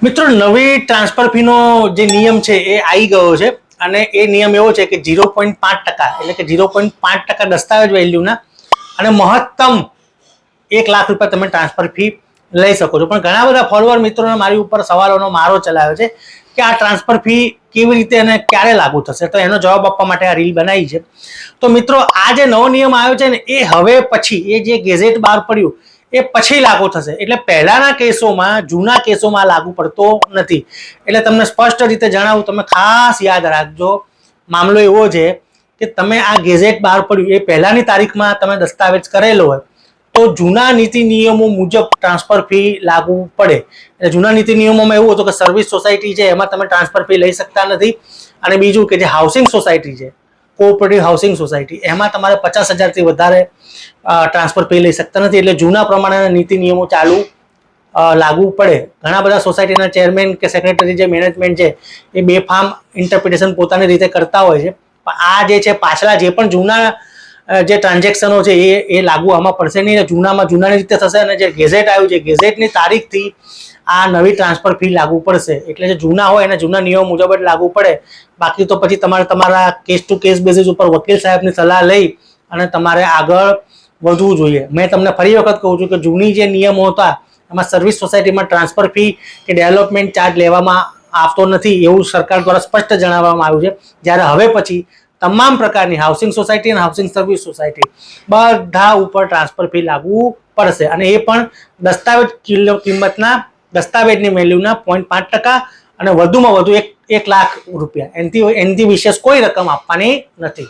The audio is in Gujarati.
મિત્રો નવી ટ્રાન્સફર ફીનો જે નિયમ છે એ આવી ગયો છે અને એ નિયમ એવો છે કે 0.5% એટલે કે 0.5% દસ્તાવેજ વેલ્યુના અને મહત્તમ 1 લાખ રૂપિયા તમે ટ્રાન્સફર ફી લઈ શકો છો। પણ ઘણા બધા ફોલોવર મિત્રોને મારી ઉપર સવાલોનો મારો ચલાવ્યો છે કે આ ટ્રાન્સફર ફી કેવી રીતે અને ક્યારે લાગુ થશે, તો એનો જવાબ આપવા માટે આ રીલ બનાવી છે। તો મિત્રો આ જે નવો નિયમ આવ્યો છે ને એ હવે પછી એ જે ગેઝેટ બહાર પડ્યું એ પછી લાગુ થશે, એટલે પહેલાના કેસોમાં જૂના કેસોમાં લાગુ પડતો નથી। એટલે તમને સ્પષ્ટ રીતે જણાવું, તમે ખાસ યાદ રાખજો। મામલો એવો છે કે તમે આ ગેઝેટ બહાર પડ્યું એ પહેલાની તારીખમાં તમે દસ્તાવેજ કરેલો હોય તો જૂના નીતિ નિયમો મુજબ ટ્રાન્સફર ફી લાગુ પડે। એટલે જૂના નીતિ નિયમોમાં એવું હતું કે સર્વિસ સોસાયટી છે એમાં તમે ટ્રાન્સફર ફી લઈ શકતા નથી, અને બીજું કે જે હાઉસિંગ સોસાયટી છે, કોઓપરેટિવ હાઉસિંગ સોસાયટી, એમાં તમારે 50,000થી વધારે ટ્રાન્સફર ફી લઈ શકતા નથી। એટલે જૂના પ્રમાણેના નીતિ નિયમો લાગુ પડે। ઘણા બધા સોસાયટીના ચેરમેન કે સેક્રેટરી જે મેનેજમેન્ટ છે એ બેફામ ઇન્ટરપ્રિટેશન પોતાની રીતે કરતા હોય છે, પણ આ જે છે પાછલા જે પણ જૂના જે ટ્રાન્ઝેક્શનો છે એ લાગુ આમાં પડશે નહીં। જૂનાની રીતે થશે, અને જે ગેઝેટ આવ્યું છે ગેઝેટની તારીખથી આ નવી ટ્રાન્સફર ફી લાગુ પડશે। એટલે જે જૂના હોય એને જૂના નિયમ મુજબ જ લાગુ પડે, બાકી તો પછી તમારે તમારા કેસ ટુ કેસ બેસિસ ઉપર વકીલ સાહેબની સલાહ લઈ અને તમારે આગળ વધવું જોઈએ। મેં તમને ફરી વખત કહું છું કે જૂની જે નિયમો હતા એમાં સર્વિસ સોસાયટીમાં ટ્રાન્સફર ફી કે ડેવલપમેન્ટ ચાર્જ લેવામાં આવતો નથી એવું સરકાર દ્વારા સ્પષ્ટ જણાવવામાં આવ્યું છે, જ્યારે હવે પછી તમામ પ્રકારની હાઉસિંગ સોસાયટી અને હાઉસિંગ સર્વિસ સોસાયટી બધા ઉપર ટ્રાન્સફર ફી લાગુ પડશે, અને એ પણ દસ્તાવેજ કિંમતના દસ્તાવેજની વેલ્યુના 0.5% અને વધુમાં વધુ 1 લાખ રૂપિયા, એનાથી વિશેષ કોઈ રકમ આપવાની નથી।